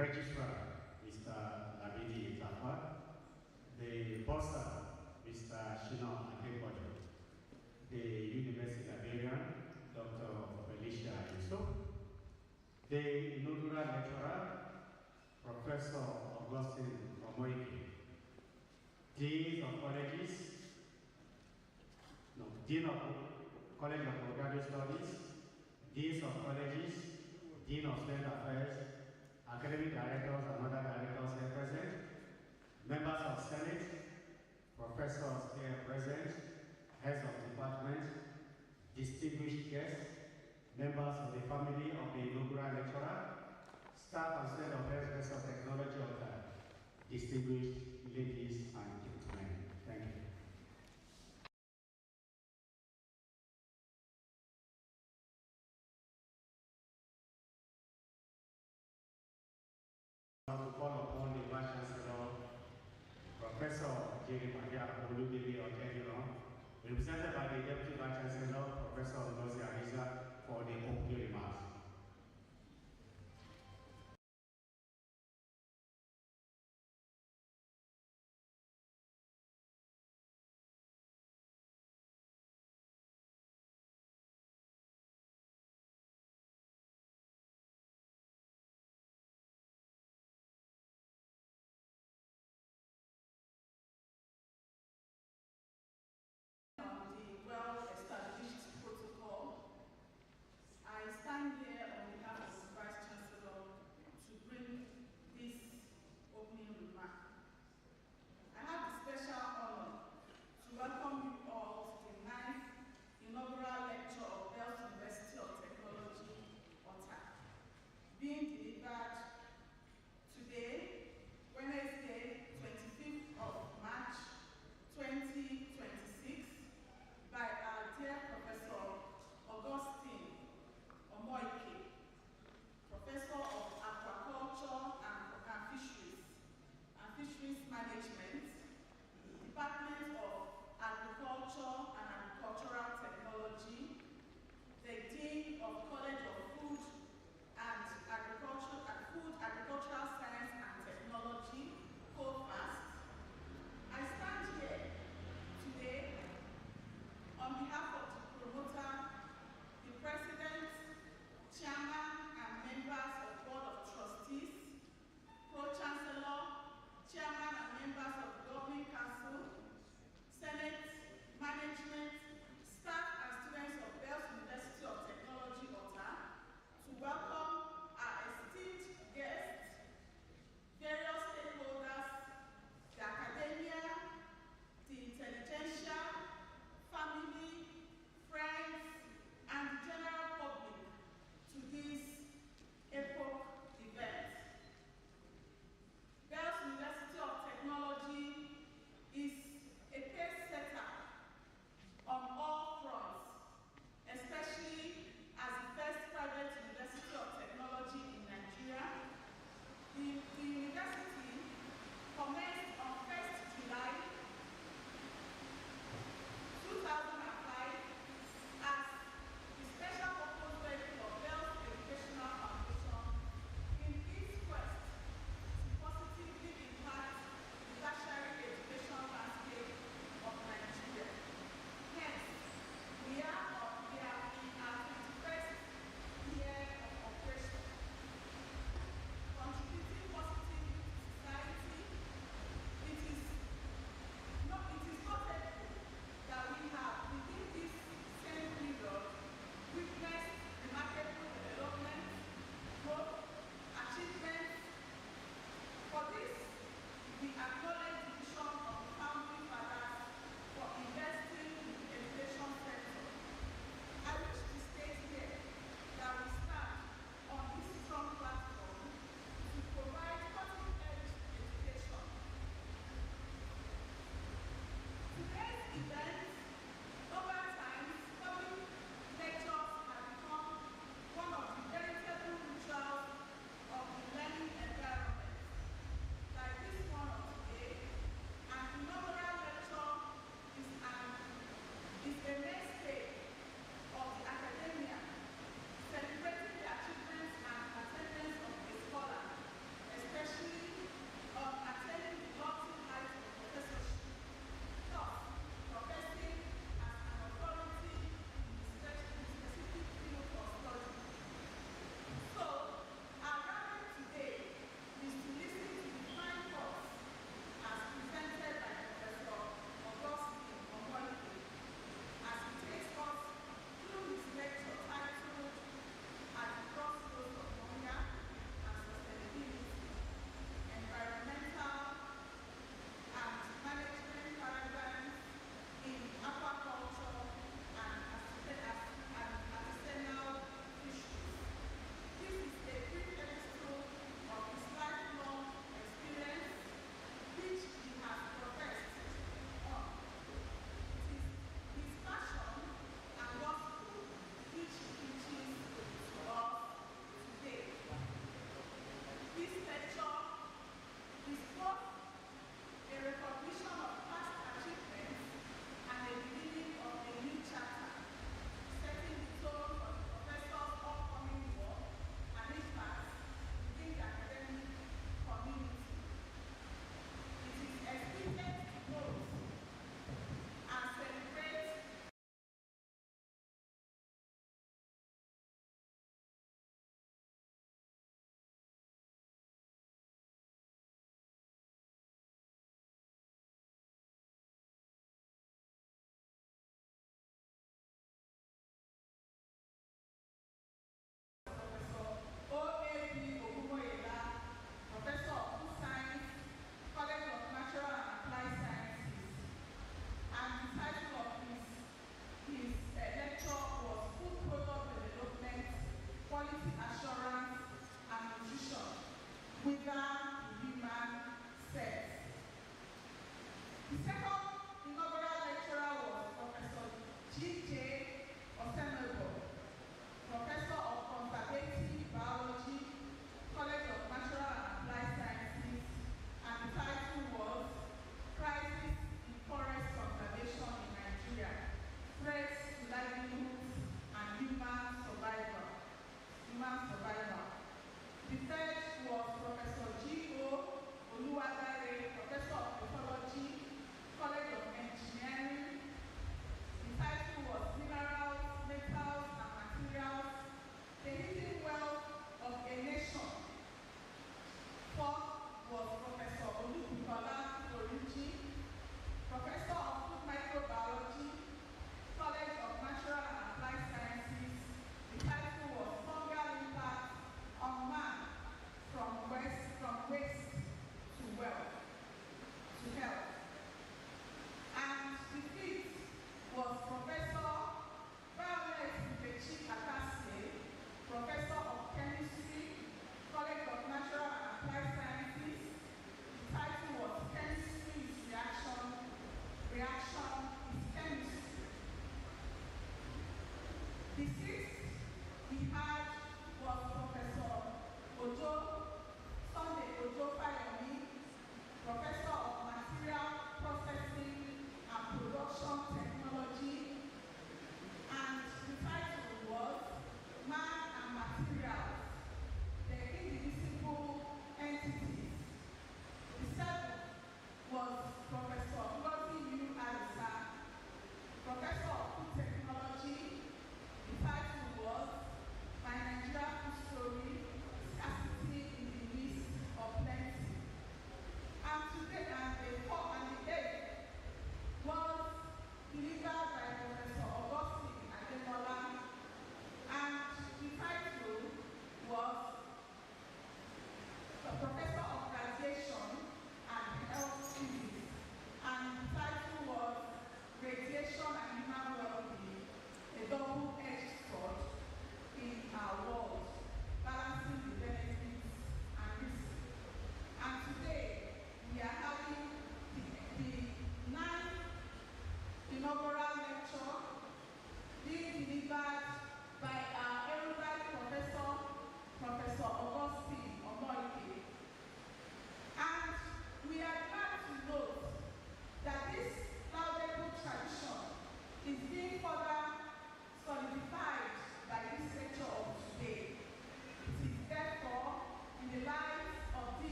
registrar, Mr. Labidi Itafa, the bursar, Mr. Shino Akinbojo, the University Librarian, Dr. Felicia Yusuf, the Inaugural Lecturer, Professor Augustine Omoike, Dean of Colleges, Dean of College of Postgraduate Studies, Deans of Colleges, Dean of Student Affairs, Academic Directors and other directors here present, members of Senate, professors here present, heads of department, distinguished guests, members of the family of the inaugural lecturer, staff and student affairs of technology of the distinguished ladies and gentlemen. Thank you. To call upon the Vice Chancellor, Professor Jerry Magia Oludele Okediro, represented by the Deputy Vice Chancellor, Professor Ngozi Ariza, for the opening remarks. The well-established protocol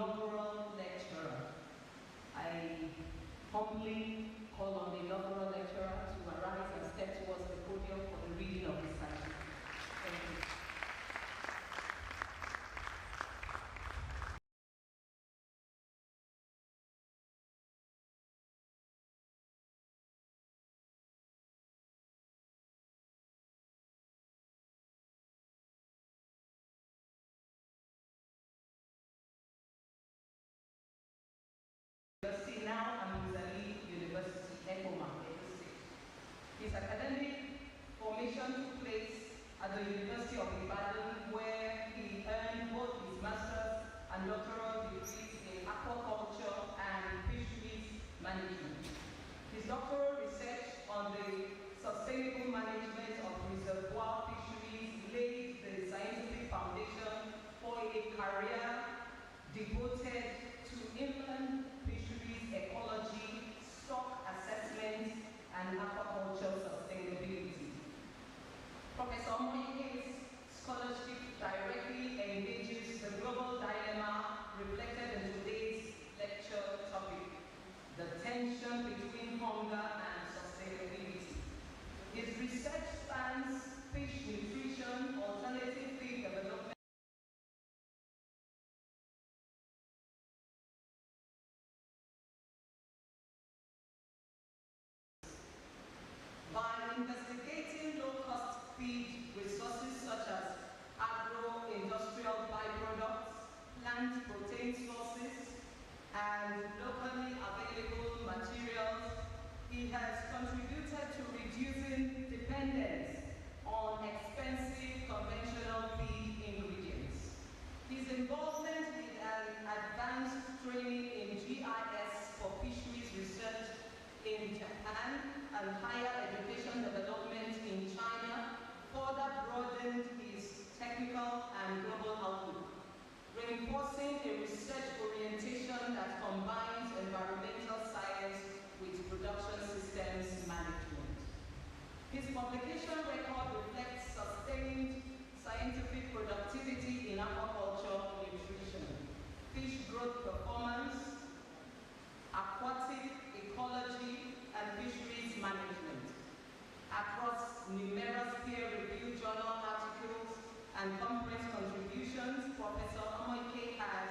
inaugural lecturer. I humbly call on the inaugural lecturer to arise and step towards the podium for the reading of his title. Thank you. Now Amuzali University, Ekoma, Edo State. His academic formation took place at the University of Ibadan, where he earned both his master's and doctoral degrees in aquaculture and fisheries management. His doctoral research on the sustainable management of reservoir fisheries laid the scientific foundation for a career devoted to inland fisheries ecology, stock assessment, and aquaculture sustainability. Professor Moike's scholarship directly engages the global dilemma reflected in today's lecture topic, the tension between hunger and sustainability. His research spans fish nutrition, alternative feed development, by investigating low-cost feed resources such as agro-industrial byproducts, plant protein sources, and locally available materials. He has contributed to reducing dependence on expensive conventional feed ingredients. His involvement with an advanced training in GIS for fisheries research in Japan and higher education development in China further broadened his technical and global outlook, reinforcing a research orientation that combines environmental science with production systems management. His publication record reflects sustained scientific productivity in aquaculture nutrition, fish growth performance, aquatic ecology, and fisheries management. Across numerous peer-reviewed journal articles and conference contributions, Professor Omoike has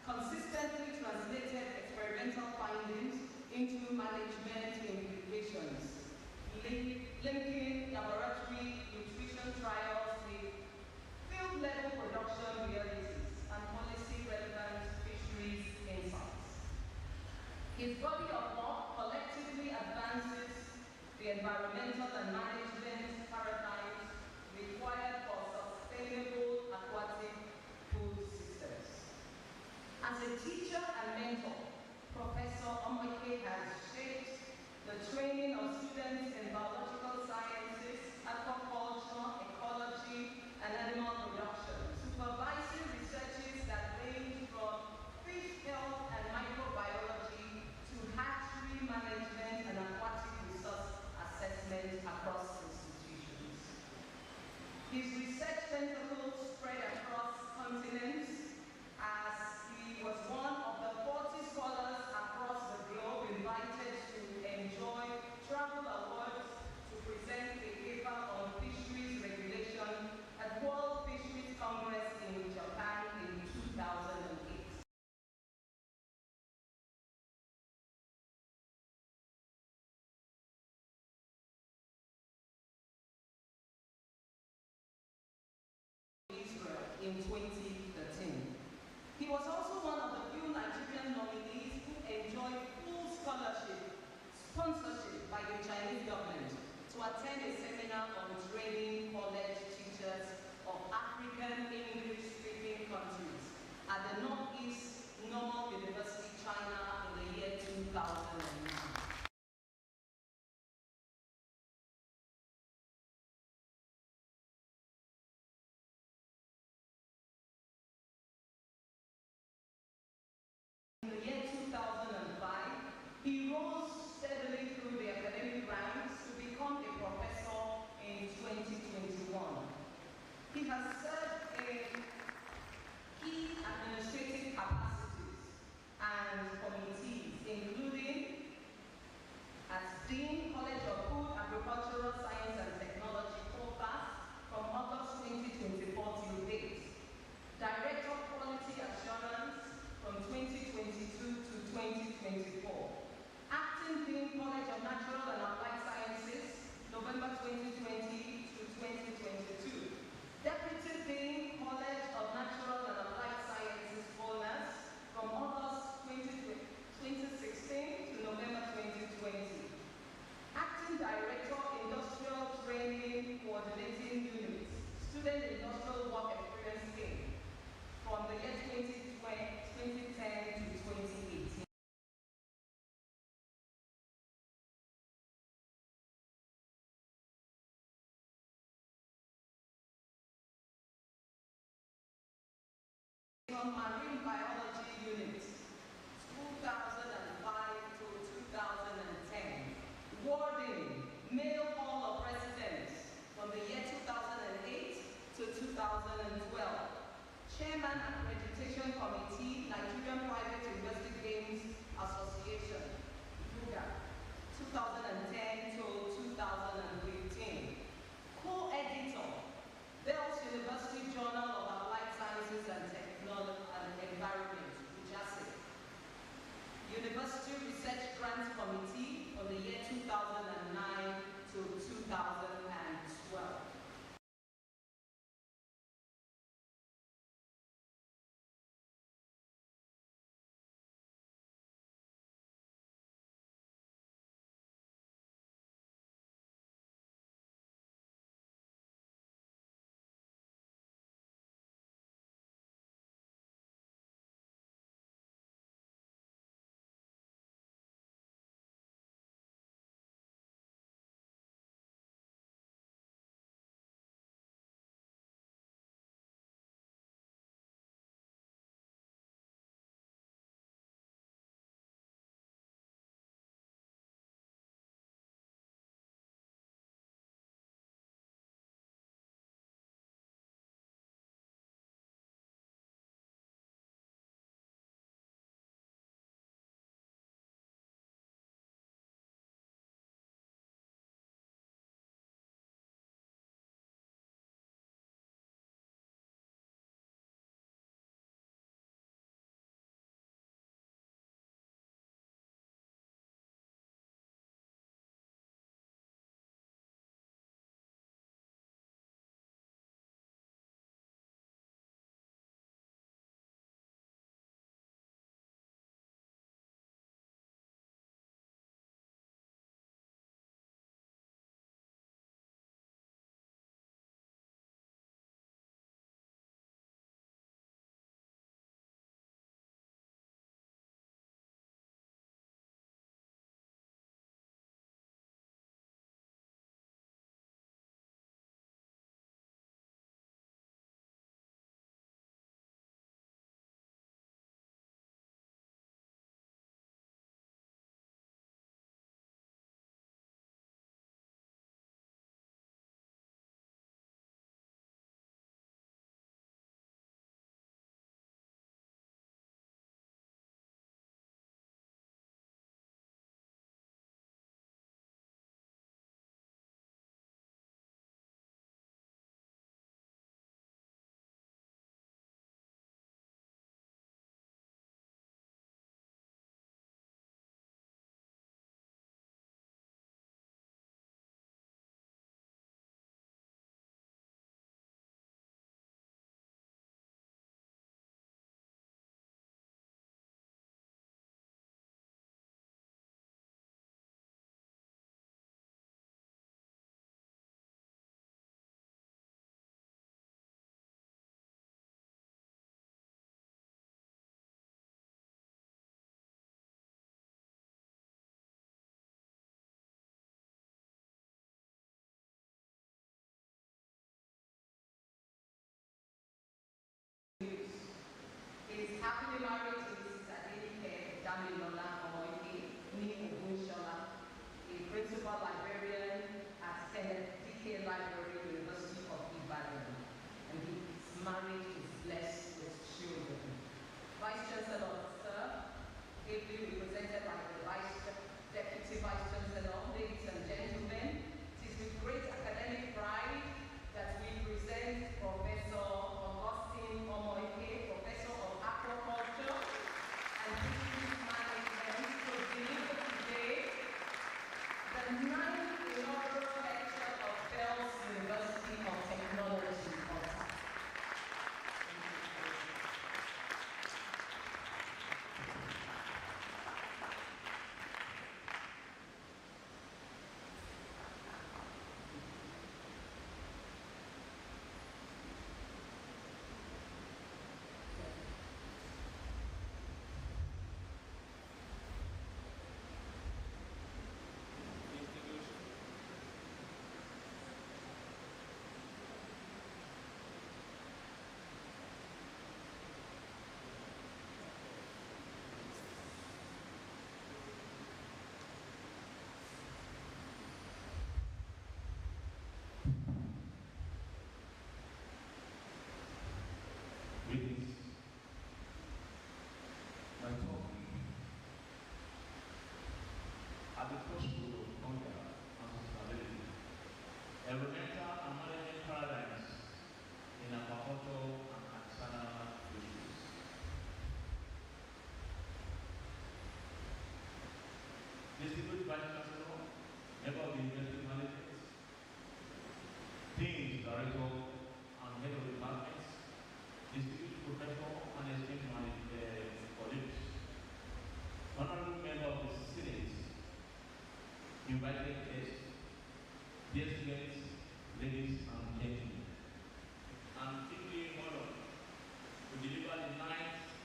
consistently translated experimental findings into management implications, linking laboratory nutrition trials with field-level production realities and policy-relevant fisheries insights. His body of work collectively advances the environmental and management paradigms required for sustainable aquatic food systems. As a teacher and mentor, Professor Omoike has shaped the training of students in biological sciences, aquaculture, ecology, and animal production, supervising researches that range from fish health and microbiology to hatchery management and aquatic resource assessment across institutions. His research tentacles spread across continents as he was one of the 40 scholars across the globe invited to enjoy travel awards to present a paper on fisheries regulation at World Fisheries Congress in Japan in 2008. In 2013. He was also one of the few Nigerian nominees who enjoyed full scholarship, sponsorship by the Chinese government to attend a seminar on training college teachers of African English-speaking countries at the Northeast Normal University, China in the year 2009. In the year 2005, he rose steadily through the academic ranks to become a professor in 2021. He has served in Education Marine Biology Unit, 2005 to 2010. Warden, Male Hall of Presidents, from the year 2008 to 2012. Chairman Accreditation Committee, Nigerian Private University Games Association, UGA, 2010 to 2015. Co-editor, Bells University Journal of Applied Sciences and Technology and Environment, UJASE. University Research Grants Committee from the year 2009 to 2012.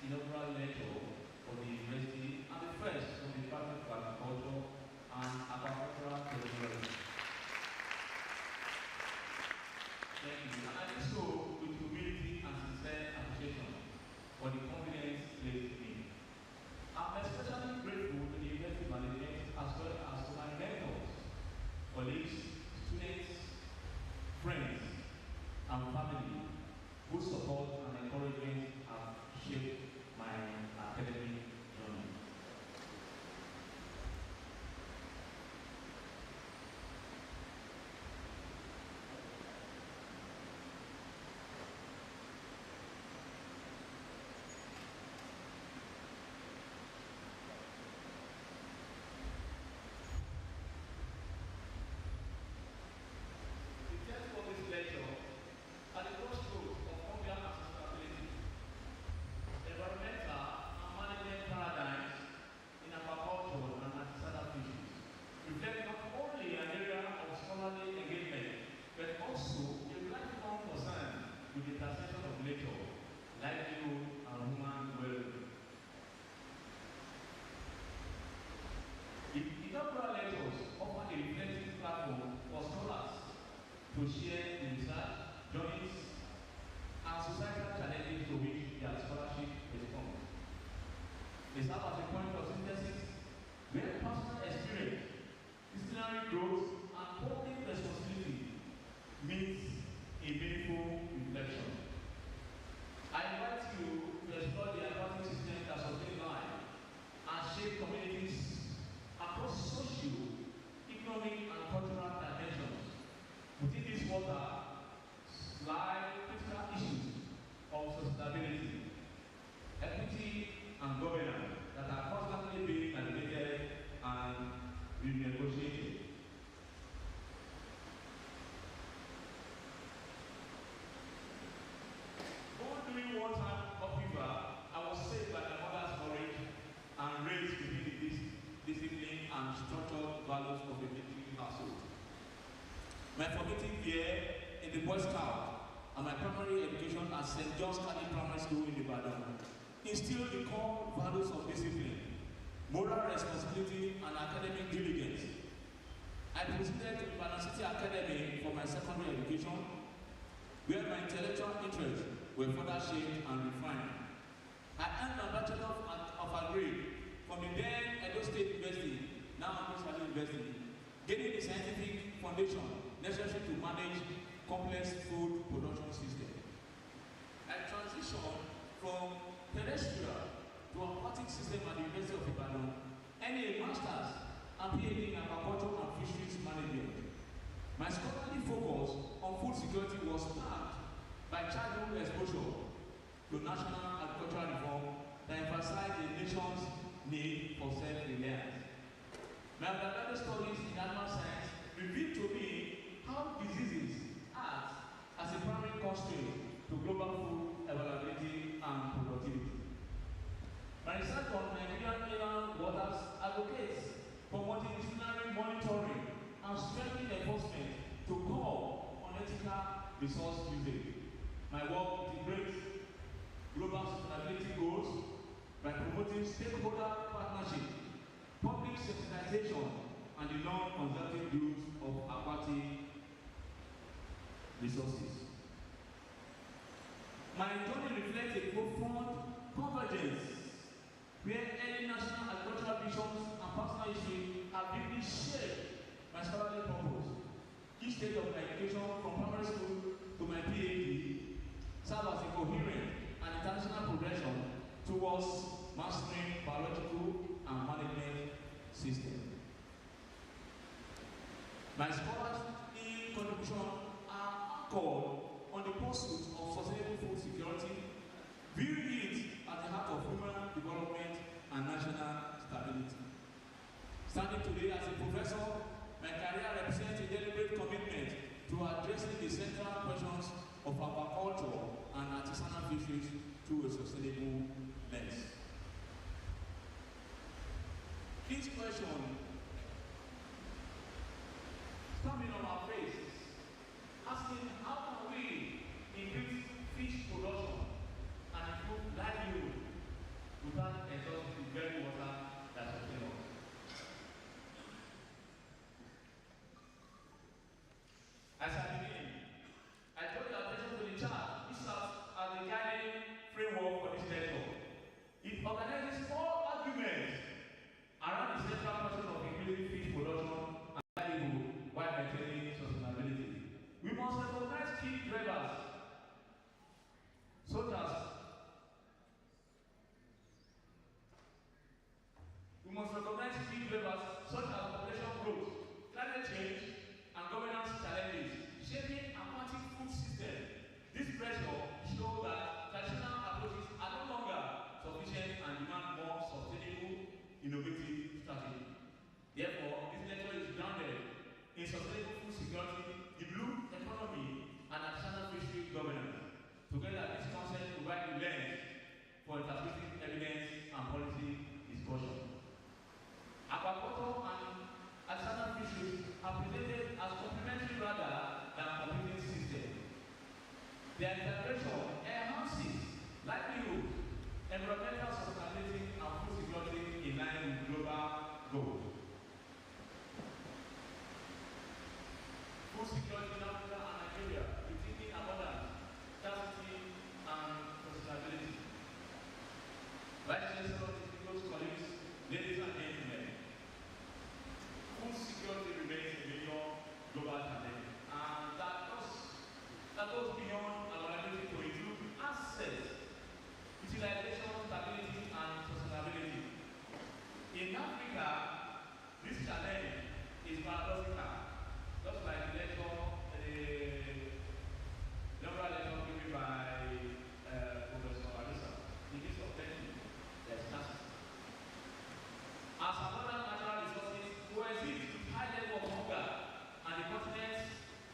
inaugural lecture for the university and the first from the Department of Agriculture and Aquacultural Technology. Thank you. And I do so with humility and sincere appreciation for the confidence placed in me. I'm especially grateful to the university management as well as to my mentors, colleagues, students, friends, and family whose support and encouragement have shaped my academic journey. The text for this lecture are the crossroads of hunger and sustainability, environmental and management paradigms in aquaculture and artisanal fisheries, reflect not only an area of scholarly engagement, but also a lifelong concern with the intersection of nature, livelihood, and human well-being. The inaugural lectures offer a reflective platform for scholars to share the research, journeys, and societal challenges to which their scholarship responds. They serve as a point of synthesis where personal experience, disciplinary growth, and public responsibility meets a meaningful reflection. I invite you to explore the aquatic system that sustain life and shape communities across social, economic, and cultural dimensions. Within this water lie critical issues of sustainability, equity, and governance that are constantly being navigated and renegotiated. Born during wartime upheaval, I was saved by my mother's courage and raised within the discipline and structured values of a military household. My formative year in the Boy Scout and my primary education at St. John's Catholic Primary School in Ibadan instilled the core values of discipline, moral responsibility, and academic diligence. I proceeded to Ibadan City Academy for my secondary education, where my intellectual interests were further shaped and refined. I earned my Bachelor of Agri from the then Edo State University, now Inaugural University, gaining the scientific foundation necessary to manage complex food production systems. I transitioned from terrestrial to aquatic system at the University of Ibadan, earning a master's and PhD in aquaculture and fisheries management. My scholarly focus on food security was sparked by childhood exposure to national agricultural reform that emphasized the nation's need for self-reliance. My undergraduate studies in animal science revealed to me how diseases act as a primary constraint to global food availability and productivity. My research on Nigerian inland waters advocates multidisciplinary monitoring and strengthening enforcement to call on ethical resource usage. My work integrates global sustainability goals by promoting stakeholder partnership, public sensitization, and the non-conservative use of aquatic resources. My journey reflects a profound convergence where early national agricultural visions and personal history have deeply shaped my scholarly purpose. Each stage of my education, from primary school to my PhD, serve as a coherent and international progression towards mastering biological and management systems. My scholarly contributions are anchored on the pursuit of sustainable food security, viewing it at the heart of human development and national stability. Standing today as a professor, my career represents a deliberate commitment to addressing the central questions of aquaculture and artisanal fisheries through a sustainable lens. This question, coming on our faces, asking how can we increase fish production and improve livelihood Their integration enhances livelihood, environmental sustainability, and food security in line with global goals. Food security in Africa and Nigeria, retaining abundance, scarcity, and sustainability. Vice Chancellor, distinguished colleagues, ladies and gentlemen, food security remains a major global challenge, and that goes beyond availability to include access, utilization, stability, and sustainability. In Africa, this challenge is paradoxical, just like the Inaugural Lecture given by Professor Alisa. In this objective, there is scarcity. As abundant natural resources coexist with high level of hunger and the continent's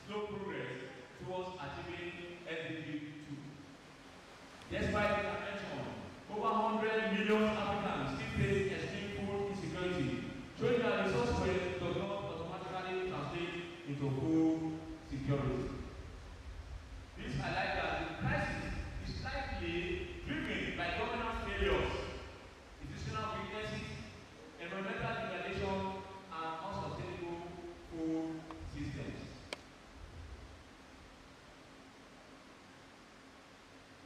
slow progress towards achieving SDG 2. Despite the convention, over 100 million Africans still face extreme food insecurity, showing that resource waste does not automatically translate into food security. This highlights that the crisis is likely driven by governance failures, institutional weaknesses, environmental degradation, and unsustainable food systems.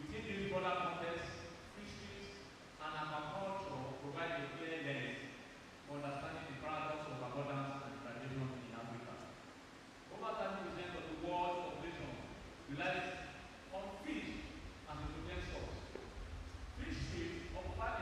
Within this broader context, fisheries and aquaculture provide a clear lens for understanding the paradox of abundance and degradation in Africa. Over 30% of the world's population relies on fish as a protein source. Fisheries occupy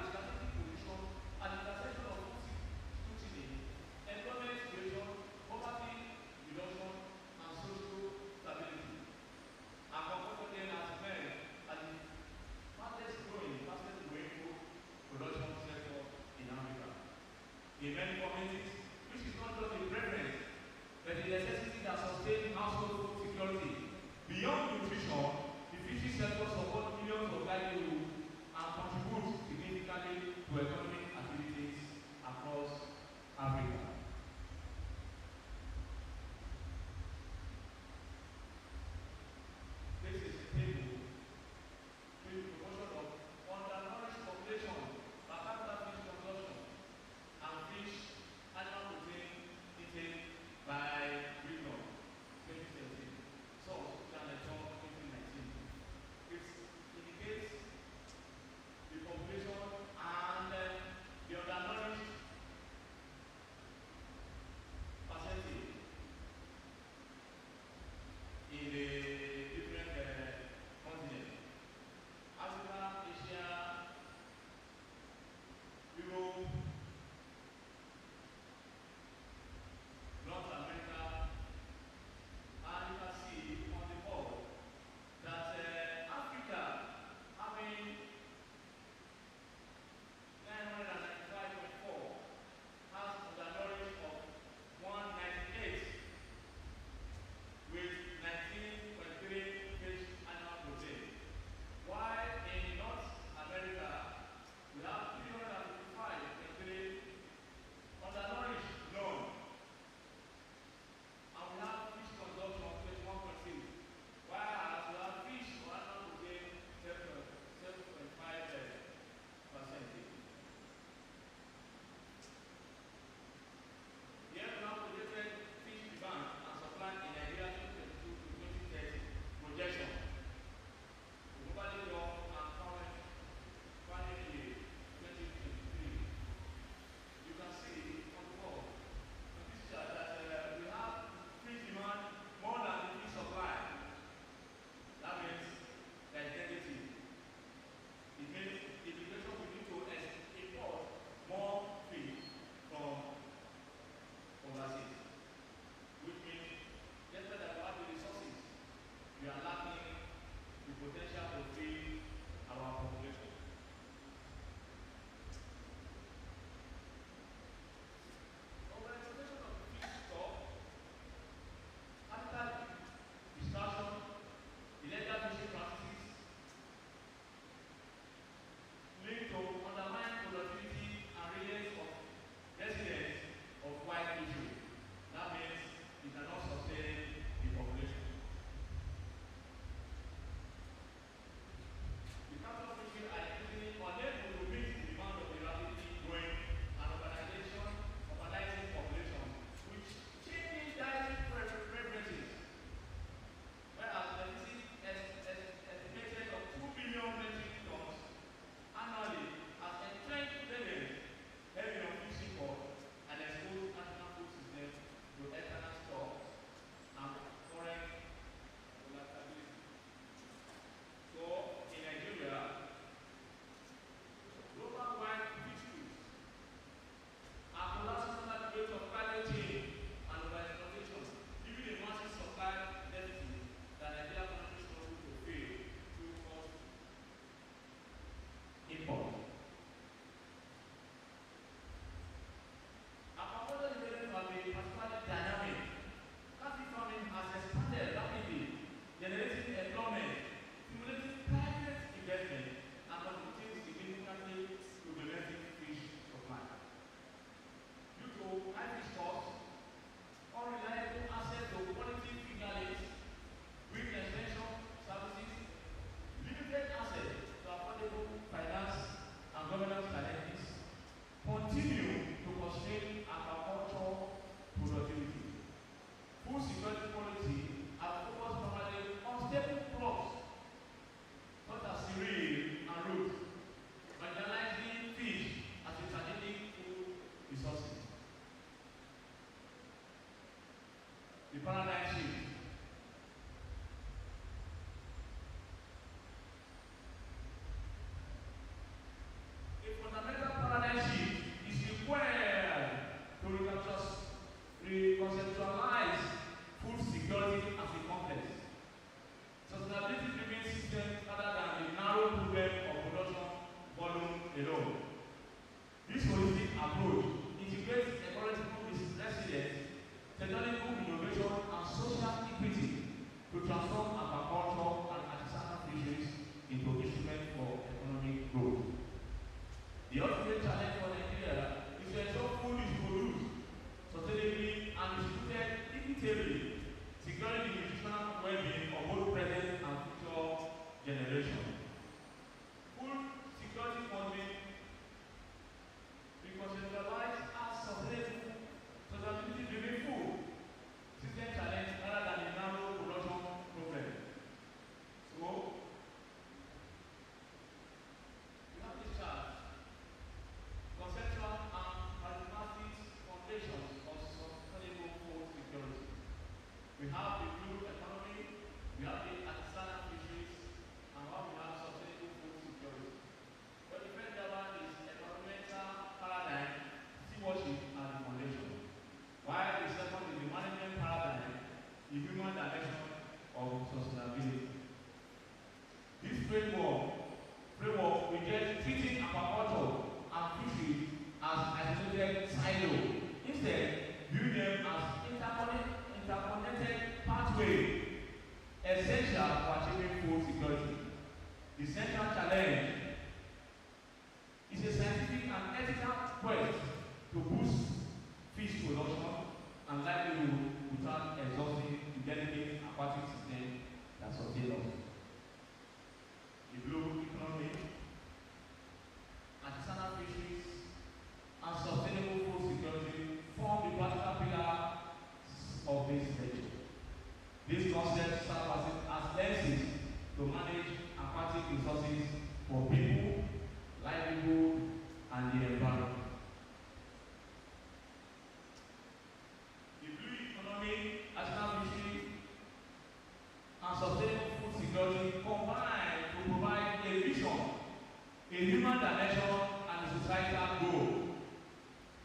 human dimension and a societal goal.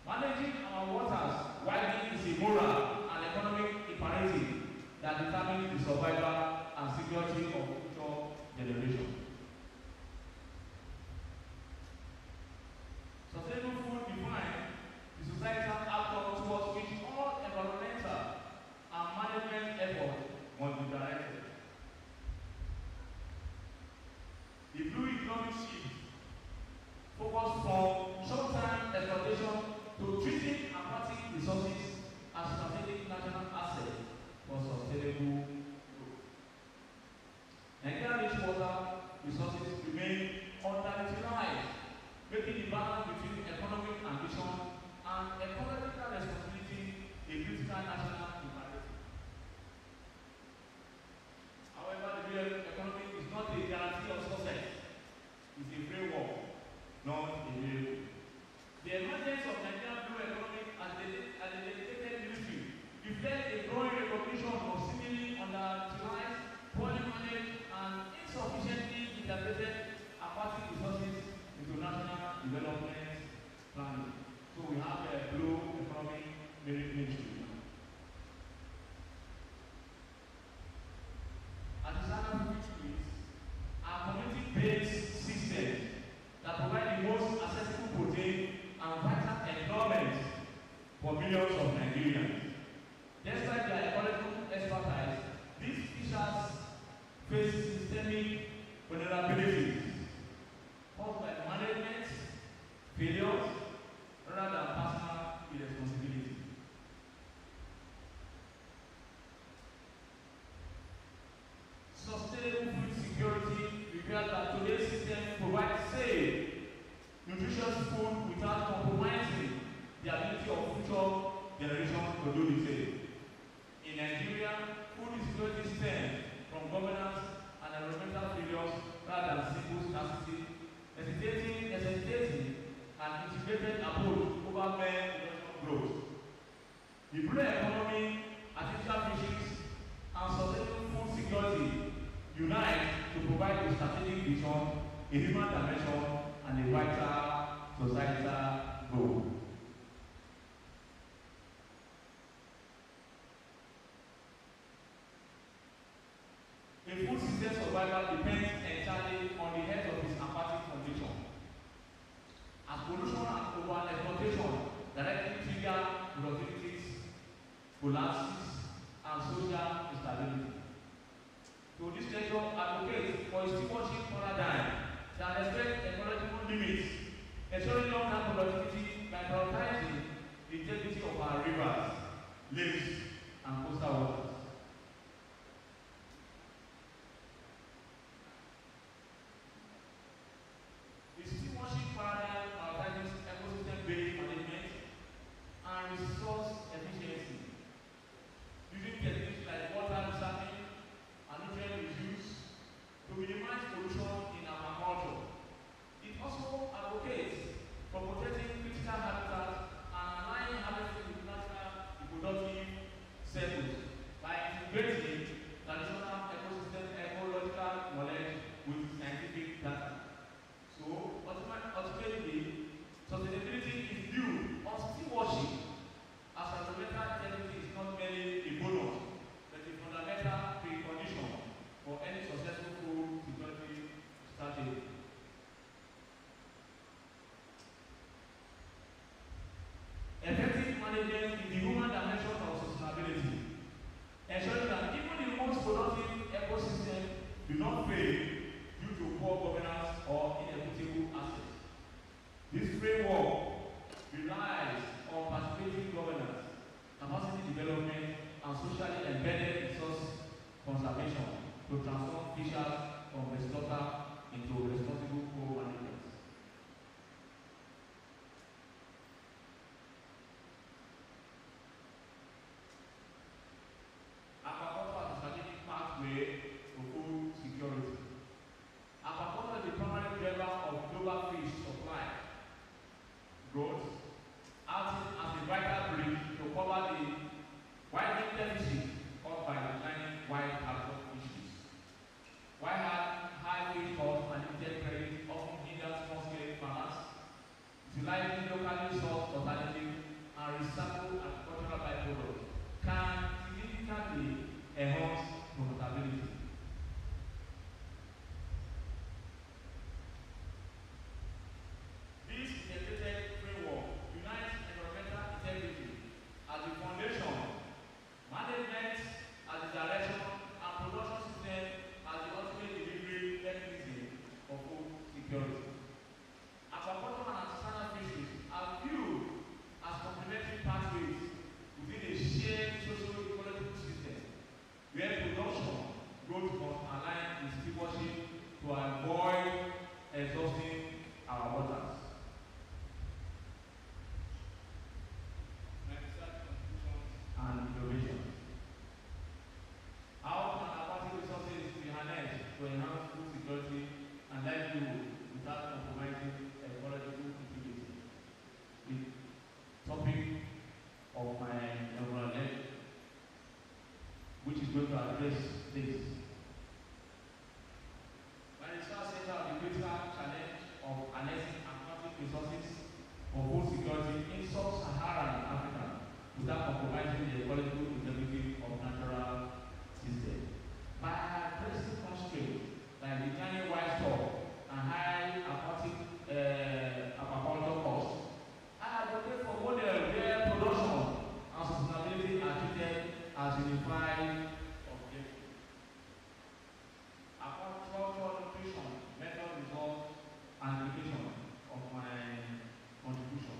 Managing our waters wisely is a moral and economic imperative that determines the survival and security of future generations. Sustainable food defines the societal outcome towards which all environmental and management efforts must be directed. The blue economic shift focuses from short-term exploitation to treating aquatic resources as strategic national assets for sustainable growth. Nigeria's rich water resources remain underutilized, making the balance between economic ambition and ecological responsibility a critical national imperative. However, the real economy is not a guarantee of success. It's a framework, not a miracle. The emergence of Nigerian blue economy as a dedicated ministry reflects a growing recognition of seemingly underutilized, poorly managed, and insufficiently integrated aquatic resources into national development planning. So we have a blue economy ministry. Artisanal fisheries are community-based systems that provide the most accessible protein and vital employment for millions of Nigerians. Despite their ecological expertise, these fishers face systemic vulnerabilities caused by management failures rather than personal irresponsibility. Sustainable food security requires that today's system provides safe, nutritious food without compromising the ability of future generations to do the same. In Nigeria, food security stems from governance and environmental failures rather than simple scarcity, necessitating an integrated approach over mere production growth. The blue economy, artificial fisheries, and sustainable food security unite to provide a strategic vision, a human dimension, and a vital societal goal. A food system survival depends entirely on the health of its aquatic foundation. As pollution and over-exploitation directly trigger productivities, collapses, and social instability. So this lecture advocates for a stewardship paradigm that respects ecological limits, ensuring long-term productivity by prioritizing the integrity of our rivers, lakes, and coastal waters. The stewardship paradigm prioritizes ecosystem-based management and resource efficiency, using techniques like water recycling and nutrient reuse to minimize pollution in aquaculture. It also advocates for protecting critical habitats and aligning harvesting with natural reproductive cycles by integrating traditional ecosystem ecological knowledge with scientific data. So, ultimately, sustainability is viewed on stewardship as environmental integrity is not merely a bonus, but a fundamental precondition for any successful food security strategy. Effective management is the human dimension of sustainability, ensuring that even the most productive ecosystem do not fail due to poor governance or inequitable access. This framework relies on participative governance, capacity development, and socially embedded resource conservation to transform fishers from exploiter into responsible co-managers. Aquaculture is a strategic pathway to food security. Aquaculture is the primary driver of global fish supply growth, acting as a vital bridge to cover the widening deficit caused by declining wild cattle fisheries. While high fish costs and limited credit often hinder small-scale resources for food security in sub-Saharan Africa without compromising the ecological integrity of natural systems. By addressing constraints like declining white stock and high aquaculture costs, I advocate for model where production and sustainability are treated as unified objectives. Aquaculture, nutrition, method, results, and application of my contribution.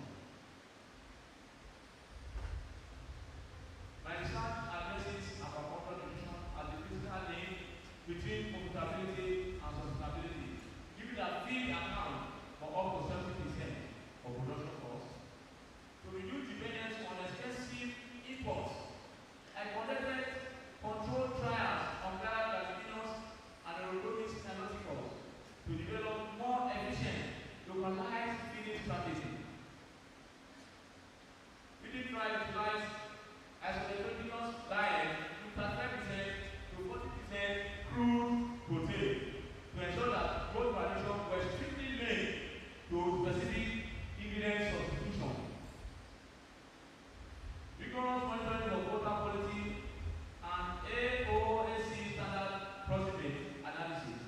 My research addresses aquaculture nutrition as the physical link between profitability and sustainability, giving that feed account for up to 70% of production costs. To reduce dependence on expensive imports, I conducted controlled trials on Galapagos and European synaloticals to develop more efficient, localized feeding strategies. Feeding trials utilize isolated diet to 35% to 40% crude protein to ensure that growth variation were strictly linked to specific ingredient substitution. Rigorous monitoring of water quality and AOAC standard proximate analysis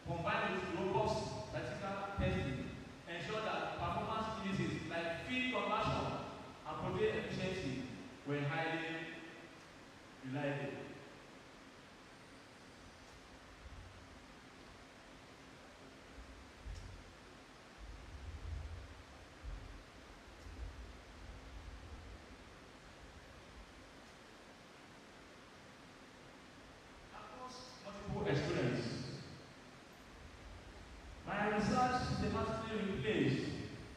combined with robust practical testing ensure that performance indices like feed conversion and protein efficiency were highly reliable. Experience. My research systematically replaced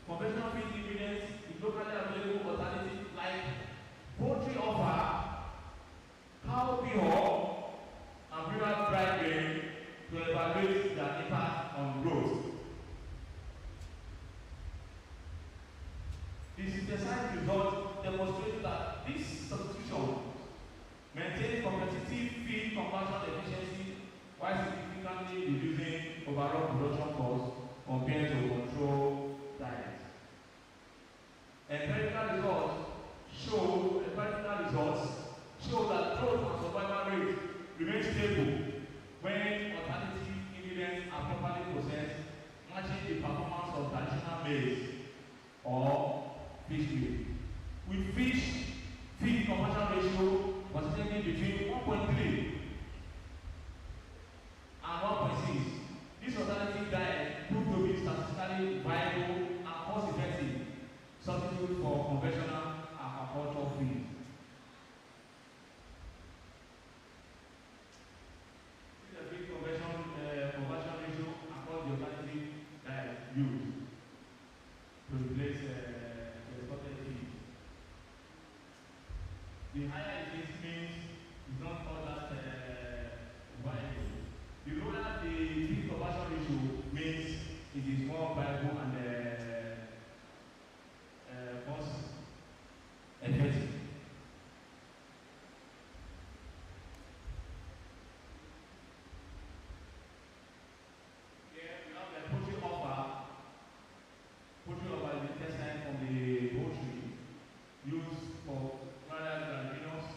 conventional feed ingredients with locally available alternatives like poultry offer, cow pure, and brewer dry grain to evaluate their impact on growth. The synthesized results demonstrate that this substitution maintains competitive feed conversion efficiency while significantly reducing overall production costs compared to control diets. Empirical results show that growth and survival rates remain stable when alternative ingredients are properly processed, matching the performance of traditional maize or fish meal. With fish feed conversion ratio consistently between 1.3 and 1.6, this alternative diet proved to be statistically viable and cost-effective substitute for conventional aquaculture feed. This is a big conversion ratio across the alternative diet used to replace the exported feed. The higher it is means it's not all that viable. The lower the feed conversion ratio means it is more viable and cost effective. Here we have the poultry offer. Poultry offer is the intestine from the poultry used for rather granulous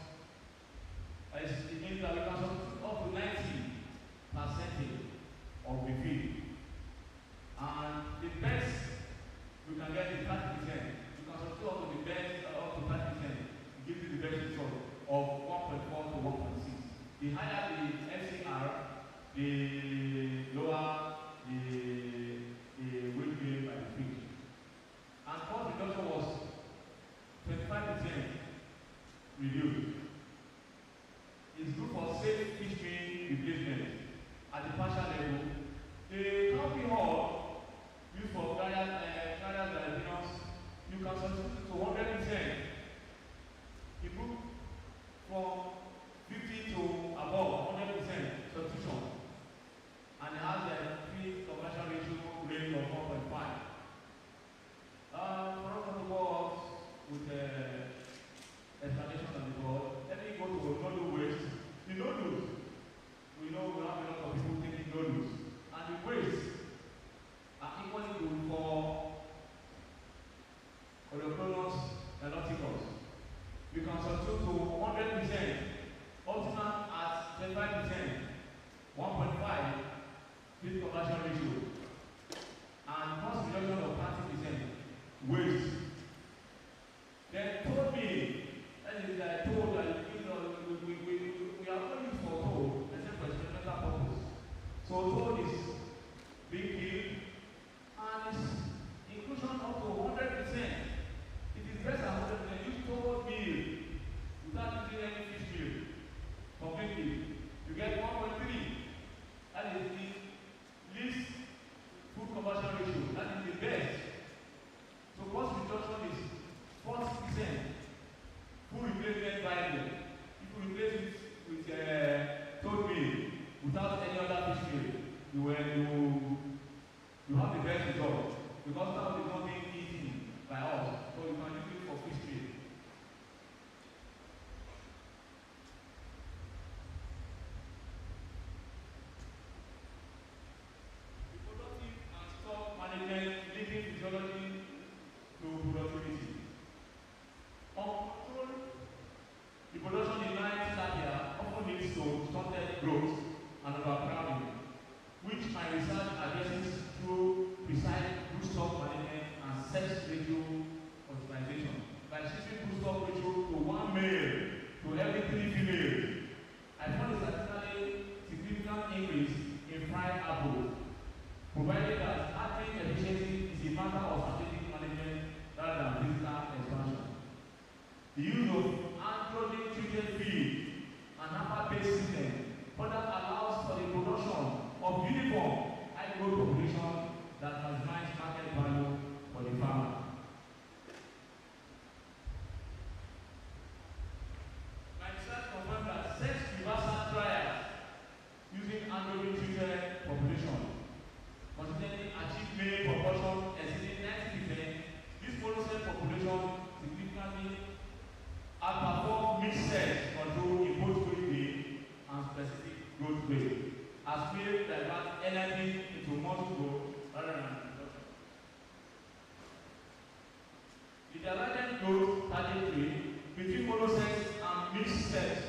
between monosex and mixed sex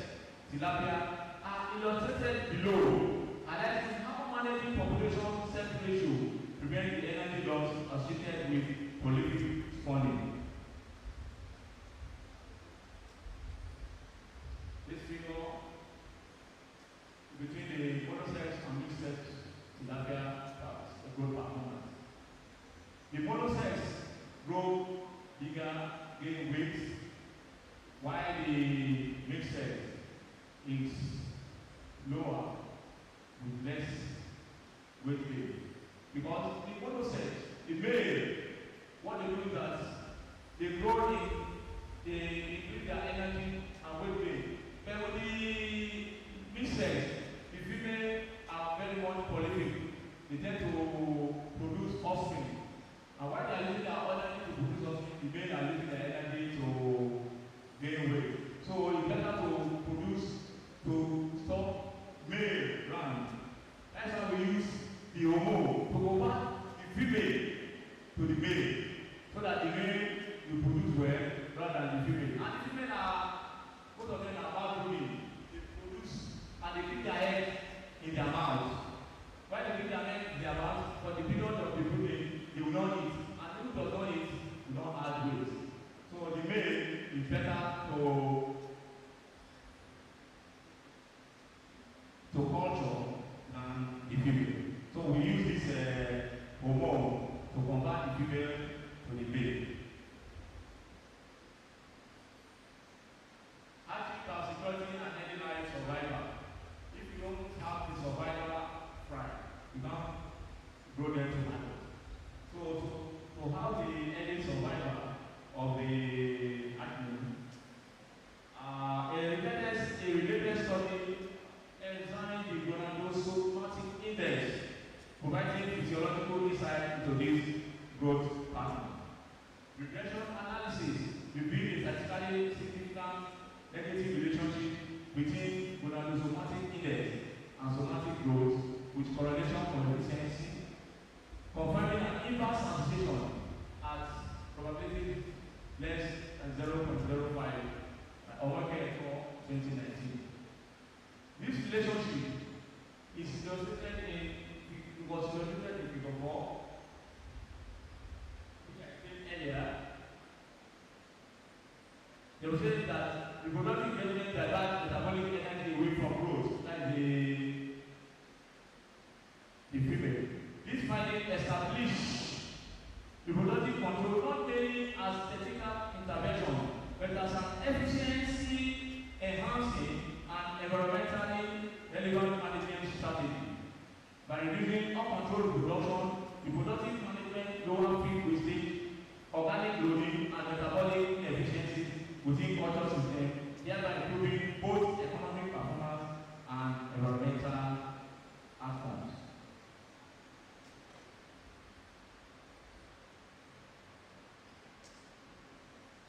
tilapia are illustrated below, highlighting how managing population sex ratio prevents the energy loss associated with prolific spawning. This figure between the monosex and mixed sex tilapia crabs, the growth performance. The monosex grow bigger, gain weight, while the mixed sex is lower with less weight gain. Because the monosex, the male, what they do is that they grow in, they increase their energy and weight gain. But with the mixed sex, the female are very much prolific. They tend to produce offspring. And while they are using their energy to produce offspring, the male are using their energy to gain weight. So it's better to produce, to stop male run. That's why we use the hormone to convert the female to the male, so that the male will produce well rather than the female. And the female are, both of them are about growing. They produce and they keep their head in their mouth. Why they keep their head in their mouth? For the period of the breeding, they will not eat. And who does not eat will not add weight. So the male is better to culture than the female. So we use this hormone to convert the female to the male. Artificial security and any life survival. If you don't have the survival right, you can't grow them to adult. So to have the early survival of the animal, a related study examined the gonadotrophic index, providing physiological insight into this growth pattern. Regression analysis revealed a statistically significant negative relationship between gonadosomatic index and somatic growth, with correlation coefficient confirming an inverse association at probability less than 0.05 over for 2019. This relationship is illustrated in figure 4, which I explained earlier. They will say that reproductive development diverts metabolic energy away from growth, that is the female. This finding established reproductive control not merely as technical intervention, but as an efficiency enhancing and environmentally relevant management strategy. By reducing uncontrolled reproduction, reproductive management, lower feed wastage, organic loading, and metabolic efficiency within culture system, thereby improving both economic performance and environmental outcomes.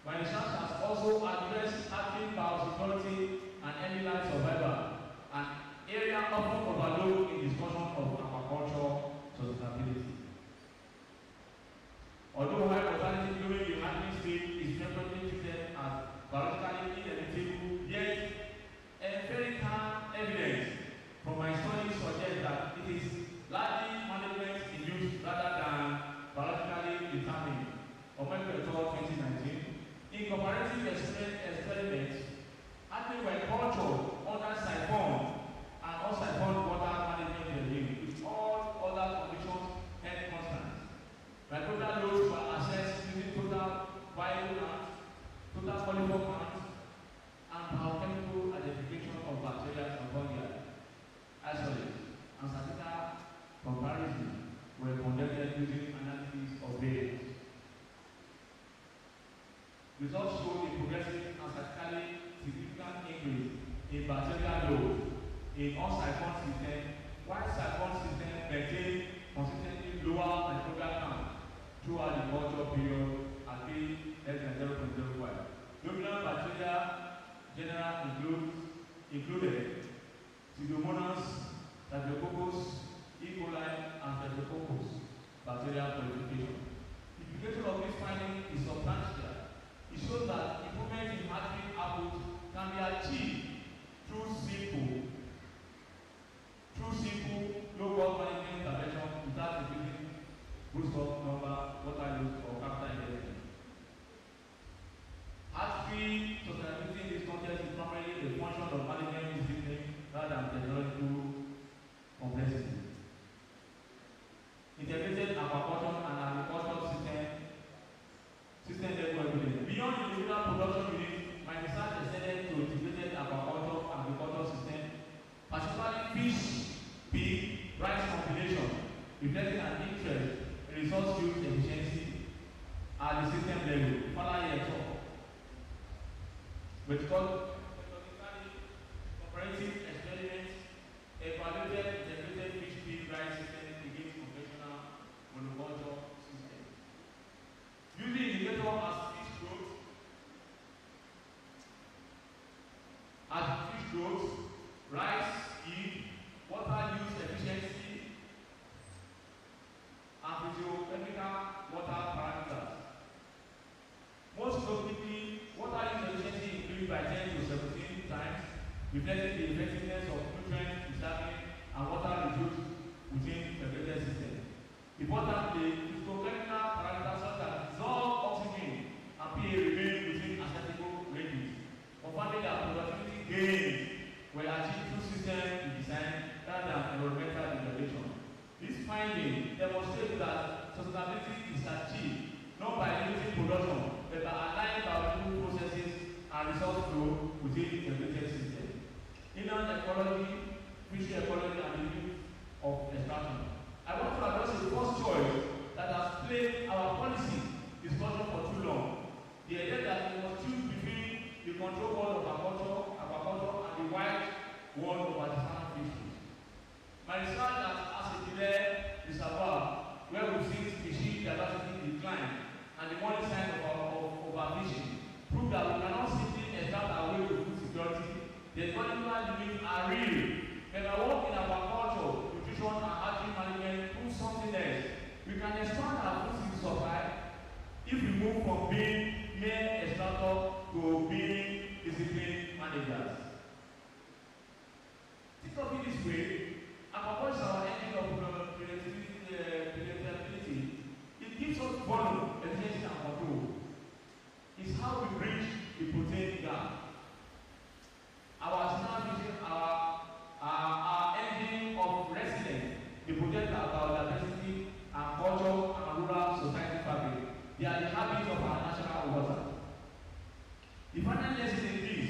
My research has also addressed active biosecurity and early life survival, an area often overlooked in discussion of aquaculture sustainability. Although high mortality during the handling stage is frequently treated as biologically inevitable, yet empirical evidence from my studies suggests that it is largely management-induced rather than biologically determined. Omega 2019. In comparative experiments, acting were cultured under siphon and unsiphoned water management regime with all other conditions held constant. Microbial loads were assessed using total viable counts, total polymer counts, and biochemical identification of bacteria and fungi. Isolates and statistical comparison were conducted using analysis of variants. Results show a progressive and statistically significant increase in bacterial load in unsiphoned systems, while siphoned systems maintain consistently lower microbial count throughout the culture period at less than 0.05. Dominant bacteria generally included Pseudomonas, Staphylococcus, E. coli, and Staphylococcus bacterial qualification. The implication of this finding is substantial. It shows that improvement in hatchery methodically comparative experiments evaluated integrated fish feed rice system against conventional monoculture system. Using indicator as fish growth, rice yield, water use efficiency, and physiochemical water parameters. Most notably, water use efficiency increased by 10 to 17 times, reflecting the effectiveness of nutrient recycling and water reuse within integrated system. Importantly, physiochemical parameters such as dissolved oxygen and pH remain within acceptable ranges, confirming that productivity gains were achieved through system design rather than environmental degradation. This finding demonstrates that sustainability is achieved not by limiting production, but by aligning biological processes and resource flow within integrated system. Inland ecology, fishery ecology, and the use of extraction. I want to address the first choice that has plagued our policy discussion for too long. The idea that we must choose between the control world of aquaculture, and the wild world of artisanal fisheries. My research has a clear reservoir where we've seen species diversity decline and the warning sign of overfishing prove that we cannot simply extract our way to food security. The ecological limits are real. When I work in aquaculture, nutrition, and hatchery management prove something else. We can expand our food supply if we move from being mere extractor to being disciplined managers. Think of it this way. Aquaculture is our engine of predictability. It gives us volume, efficiency, and control. It's how we bridge the protein gap. Our artisanal fishing, our engine of resilience, they protect our biodiversity and culture and rural society fabric. They are the habits of our national water. The final lesson is this: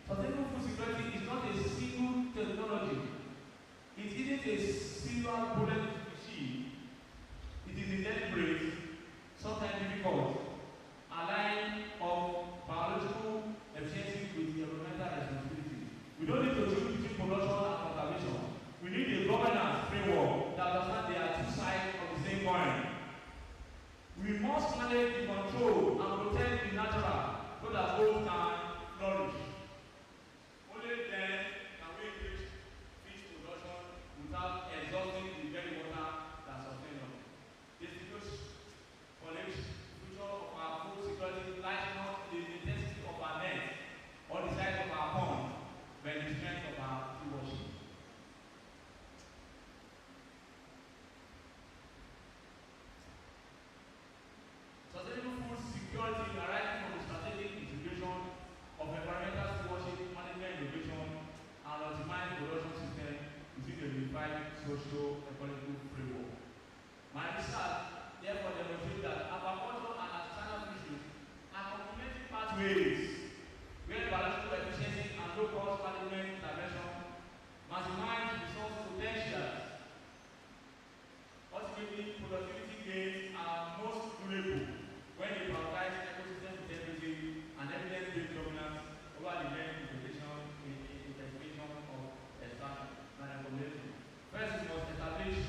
sustainable food security is not a single technology. It isn't a silver bullet machine. It is a deliberate, sometimes difficult, align of biological efficiency with environmental responsibility. We don't need to choose between production and conservation. We need a governance framework that understands there are two sides of the same coin. We must manage the control and protect the natural so that both can flourish. Only then can we reach fish production without exhausting the very water that sustains us. This collects future of our food security lies not in the intensity of our net or the size of our pond, but in the strength of our stewardship. Sustainable food security arises from the strategic integration of environmental stewardship, management innovation, and optimized production system within a unified socio-ecological framework. My research therefore demonstrates that aquaculture and artisanal fisheries are complementary pathways where biological efficiency and low-cost management intervention maximize resource potentials. Ultimately, productivity gains are most durable when you prioritize ecosystem integrity and evidence-based governance over the mere implementation of extraction and accumulation. First, we must establish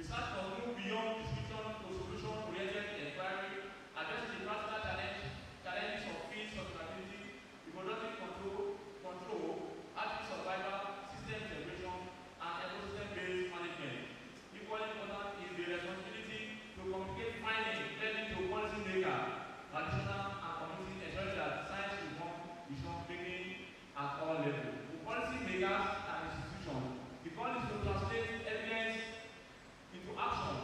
Research must move beyond description to solution-oriented inquiry, addressing the practical challenges of field sustainability, reproductive control, active survival, system integration, and ecosystem-based management. Equally important is the responsibility to communicate findings leading to policymaker, traditional and community, ensuring that science reform is not beginning at all levels. For policymakers and institutions, the goal is to translate evidence into action.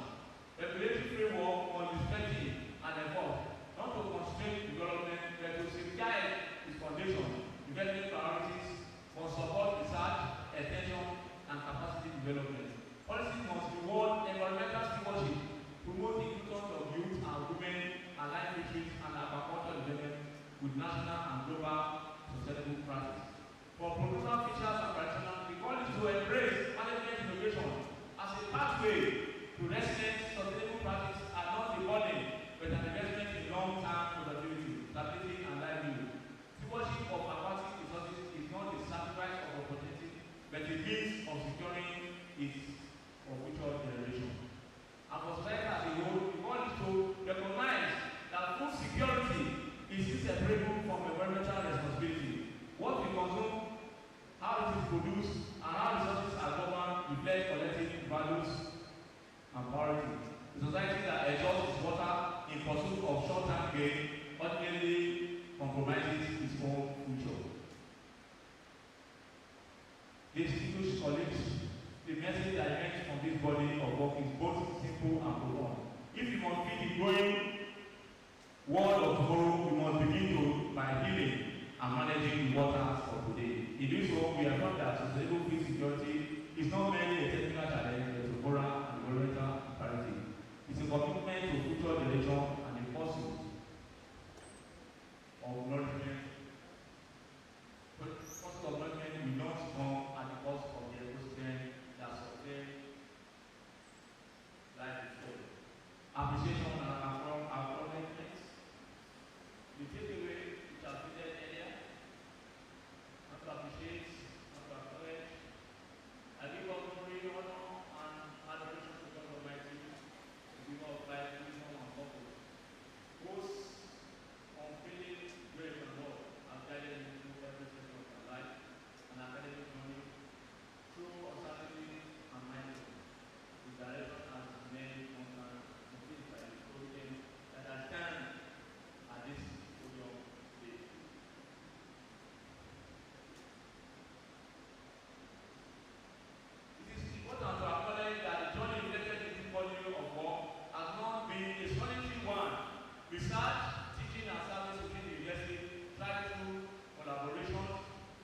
Regulatory framework must be strengthened and enforced, not to constrain development, but to safeguard its foundation. Investment priorities must support research, extension, and capacity development. Policies must reward environmental stewardship, promote the inclusion of youth and women, align fisheries and aquaculture development with national and global sustainable practice. For producer, fishers, and practitioners, the goal is to embrace management innovation as a pathway to resilient, sustainable practice and not the burden, but an investment in long-term productivity, stability, and livelihood. Stewardship of aquatic resources is not a sacrifice of opportunity, but a means of securing it for future generations. And for society as a whole, the goal is to recognize that food security is inseparable from environmental responsibility. What we consume, how it is produced, and how resources are governed reflect collective values and priorities. A society that exhausts its water in pursuit of short-term gain ultimately compromises its own future. Distinguished colleagues, the message I meant from this body of work is both simple and profound. If we must feed the growing world of tomorrow, we must begin by healing and managing the waters of today. In this work, we have found that sustainable food security is not merely a technical challenge, but a moral and environmental imperative. It's a commitment to future generation and a pursuit of nourishment. But pursuit of nourishment will not come at the cost of the ecosystem that sustains life itself. Appreciation and acknowledgement. The takeaway which I stated earlier, not to appreciate, not to acknowledge. I give all glory, honor, and adoration to God Almighty, the giver of life, wisdom, and purpose. Most unfailing grace and love have guided me through every section of my life and academic journey, through uncertainty and mindfulness. The direction has remained constant, complete by the providence that I stand at this podium today. It is important to acknowledge that the journey reflected in this body of work has not been a solitary one. Research, teaching, and service within the university thrive through collaboration,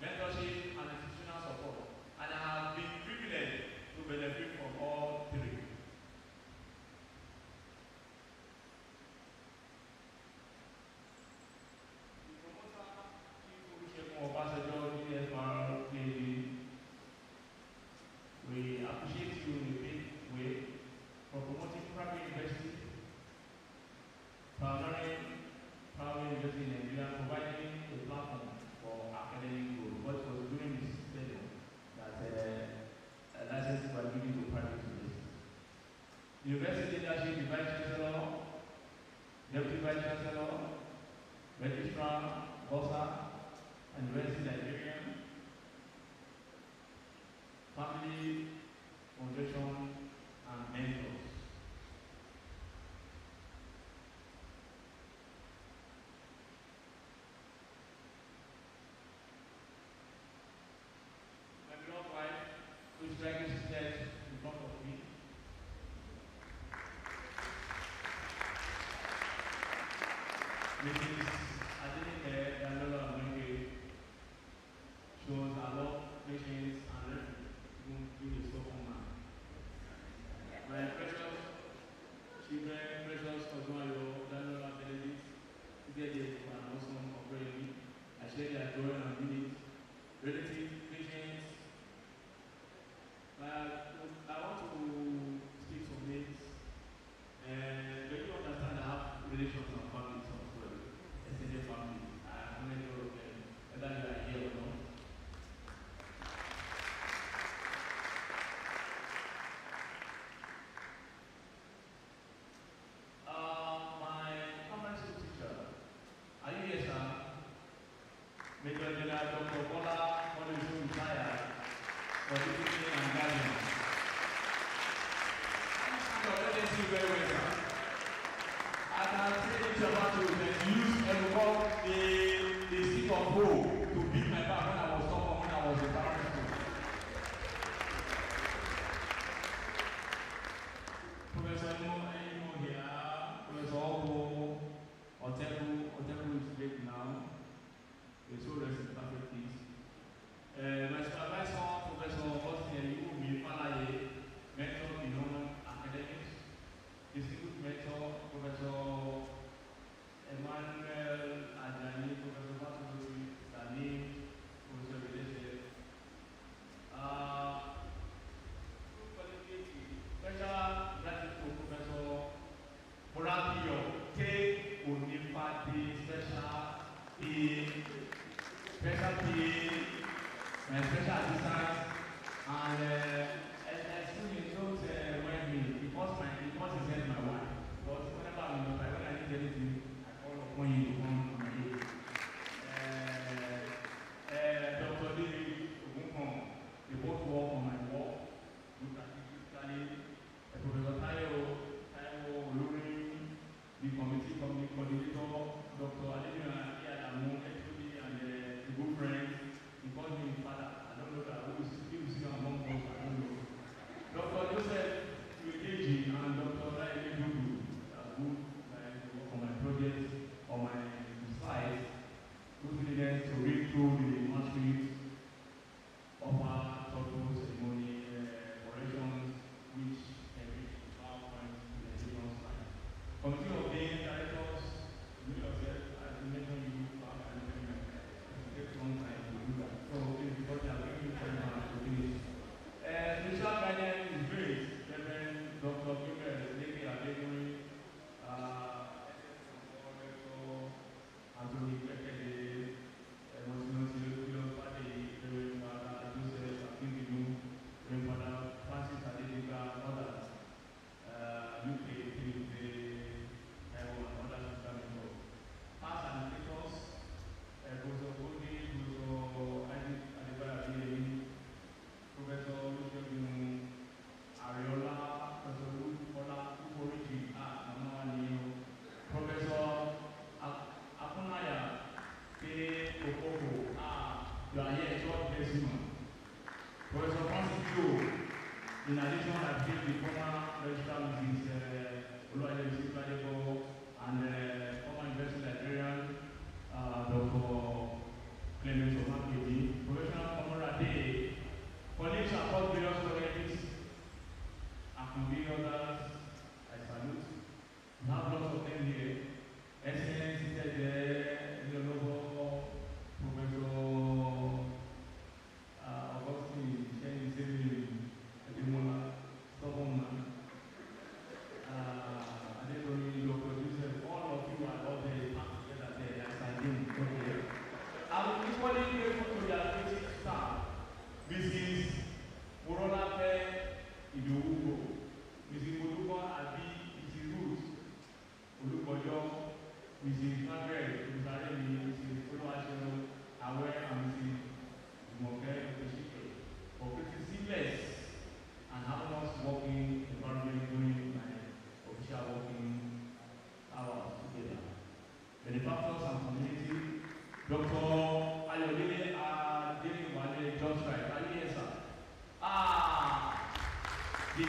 mentorship, and institutional support, and I have been privileged to benefit from all three. We appreciate you in a big way for promoting private university, private university in Nigeria, providing a platform for academic growth. What was during this study that licenses were given to private universities. University leadership, the Vice Chancellor, Deputy Vice Chancellor, Registrar, Bossa, and University Librarian, family, foundation, and mentors. My beloved wife, who is dragging steps in front of me, Mrs. Adenike Dalola Mwenge, shows a love, patience, and refuge even through the stubborn man. My precious children, precious Ozuayo, Dalola Benedict, together for an awesome upbringing. I share their joy and unity, relatives, patience. I want to speak some names, and when you understand I have relations and families as well.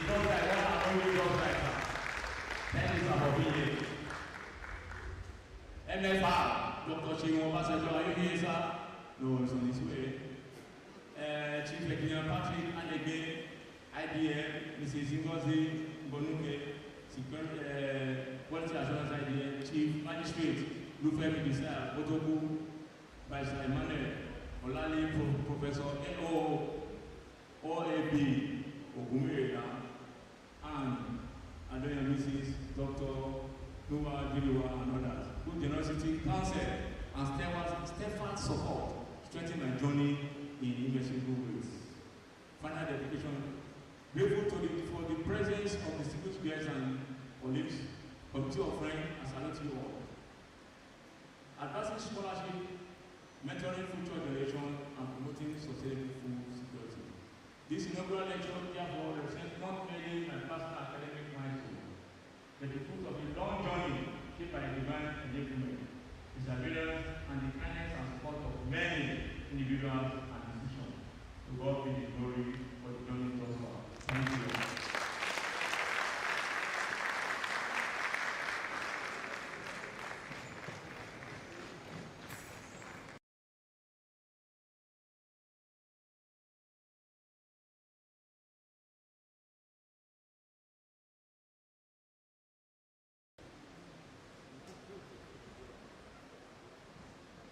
just like one and only just like that. Thank you for being here. MFR, Dr. Chiwon Obasanjo, are you here, sir? No, it's on his way. Chief Engineer Patrick Anegbe, IDM, Mrs. Ngozi Bonuke, Quality Assurance IDM, Chief Magistrate, Lufemi Desire, Otoku, Vice Emmanuel, Olali, Professor OAB, Ogumera, and Adonia Mrs. Dr. Noah Giriwa and others. Good generosity, counsel, and steadfast support strengthen my journey in immeasurable ways. Final dedication. Grateful for the presence of distinguished guests and colleagues, committee of friends, and salute you all. Advancing scholarship, mentoring future generation, and promoting sustainable food security. This inaugural lecture therefore represents not merely my personal academic milestone, but the fruit of a long journey shaped by divine enablement, perseverance, and the kindness and support of many individuals and institutions. To God be the glory for the journey thus far. Thank you.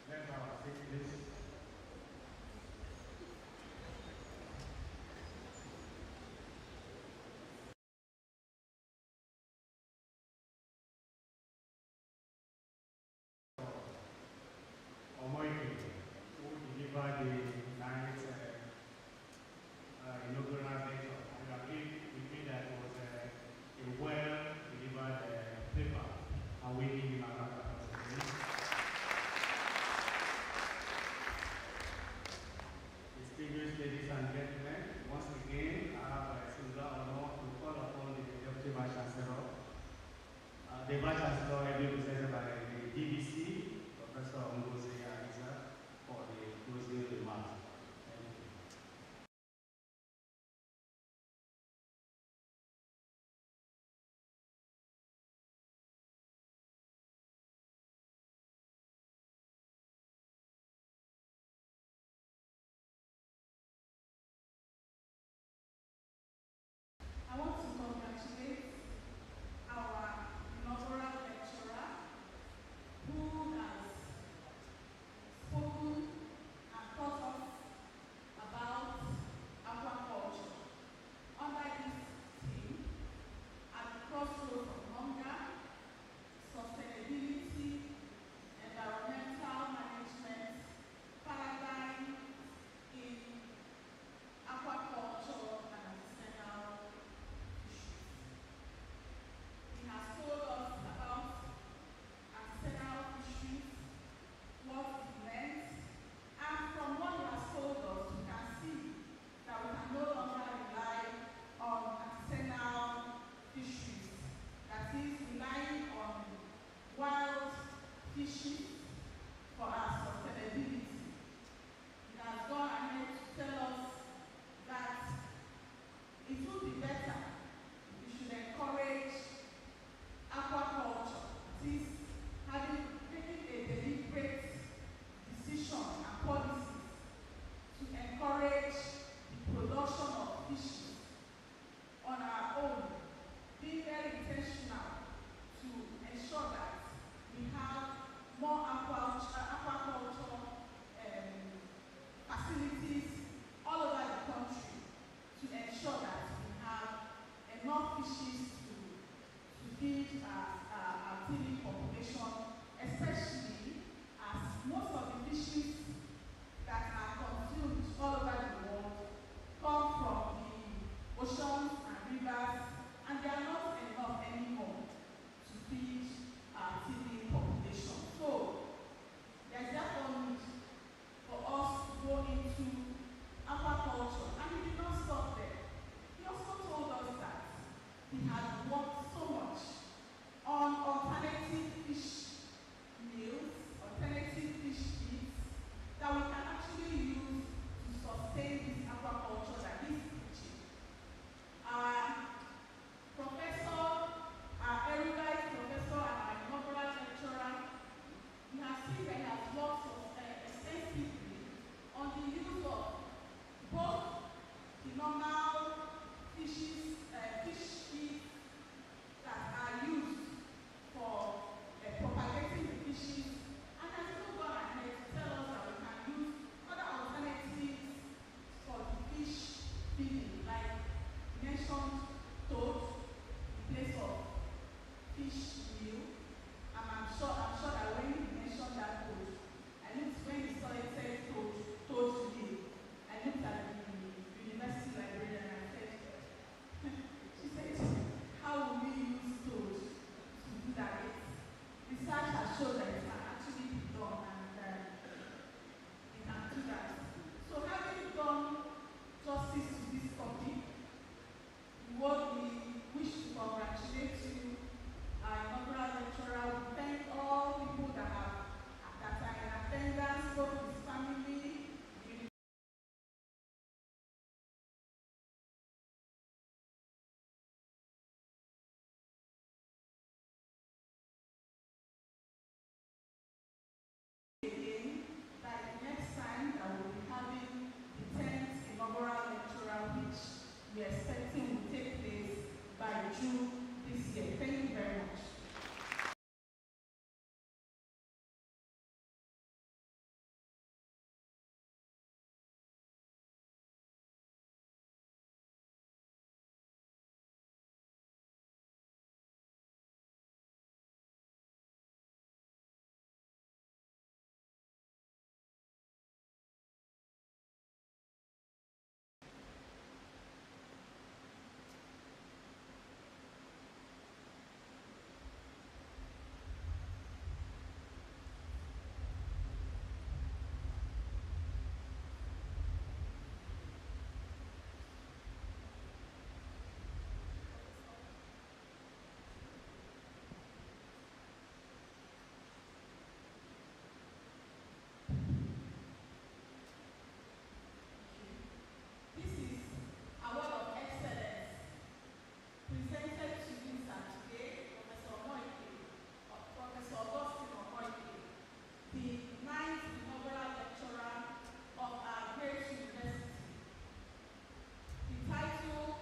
Let's have a seat, please. Omoike, who delivered the ninth inaugural lecture. I agree with me that it was a well-delivered paper, and we give him a round of applause. Distinguished ladies and gentlemen, once again, I have a singular honor to call upon the Deputy Vice Chancellor. The Vice Chancellor will be presented by the DVC, Professor Ngozi Adiza, for the closing remarks. Thank you. I want to congratulate our inaugural lecturer who has spoken and taught us about aquaculture under this theme at the crossroads of hunger, sustainability, environmental management, paradigm in aquaculture and artisanal fisheries. He has told us about artisanal fisheries, what it meant, and from what he has told us, we can see that we can no longer rely on artisanal fisheries, that is, relying on wild fishes for our sustainability. He has gone ahead to tell us that it would be better if we should encourage aquaculture, that is, taking a deliberate decision and policies to encourage the production of fishes on our own, being very intentional to ensure that we have more aquaculture facilities all over the country to ensure that we have enough fishes to feed our teeming population, especially as most of the fishes that are consumed all over the world come from the oceans and rivers, and they are not enough anymore to feed our teeming population. So there's therefore need for us to go into aquaculture, and he did not stop there. He also told us that he had worked so much on fish meal. And I'm sure that when you mentioned that toad, I looked when you saw it said toad meal. I looked at the university librarian and I said, she said, how will we use toad to do that? Research has shown that it can actually be done and it can do that. So having done justice to this topic, we wish to congratulate you, our inaugural lecturer. We thank all people that are in attendance, both his family, again, that next time that we'll be having the 10th inaugural lecturer, which we're expecting will take place by June this year. Thank you very much. This is Award of Excellence presented to you, sir, today, Professor Augustine Omoike, the 9th inaugural lecturer of our great university. The title,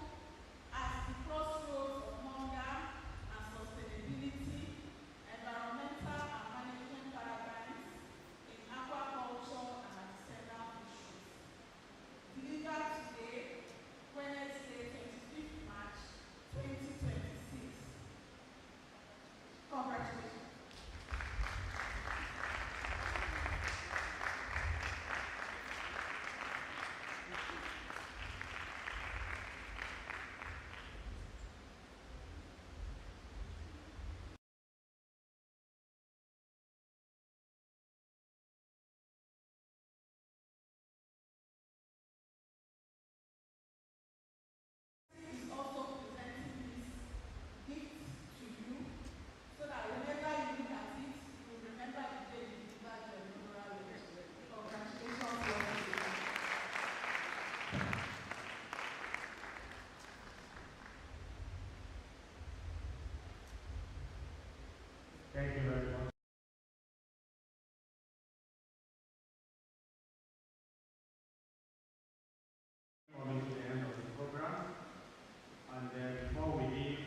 As the Crossroads of Hunger and Sustainability, Environmental and Management Paradigms in Aquaculture and Artisanal Fisheries. Delivered today, Wednesday, 25th March, 2026. Congratulations. Is also presenting this gift to you so that whenever you look at it, you remember the day you delivered your inaugural lecture. Congratulations once again. Thank you very much. Coming to the end of the program, and before we leave,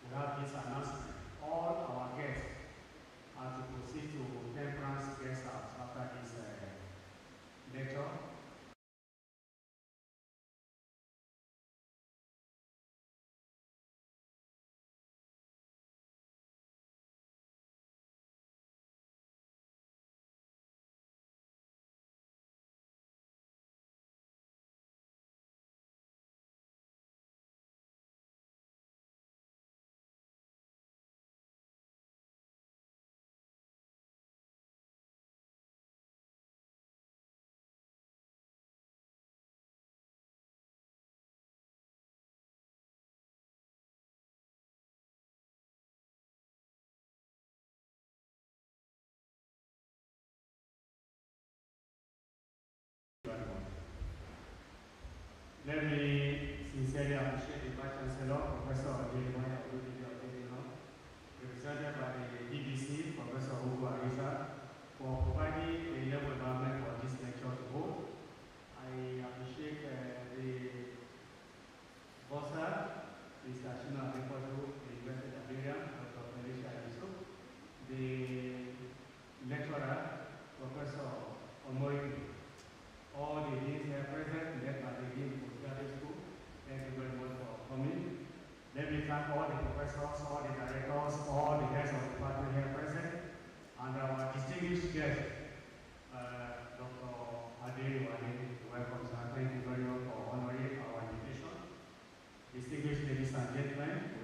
we have this announcement. All our guests are to proceed to Temperance Guest House after this lecture. Let me sincerely appreciate the Vice Chancellor, Professor Ojelimaya Oludide, represented by the BBC, Professor Hugo Ariza, for providing a level environment for this lecture to hold. I appreciate the bossa, Mr. Shino Adepoju, the University of Liberia, Dr. Felicia Yusuf, the lecturer, Professor Omoyiki, all the deans here present, led by the Dean of Postgraduate the professors, all the directors, all the heads of the department here present, and our distinguished guest, Dr. Ade Wale, welcome, sir. Thank you very much for honoring our invitation. Distinguished ladies and gentlemen,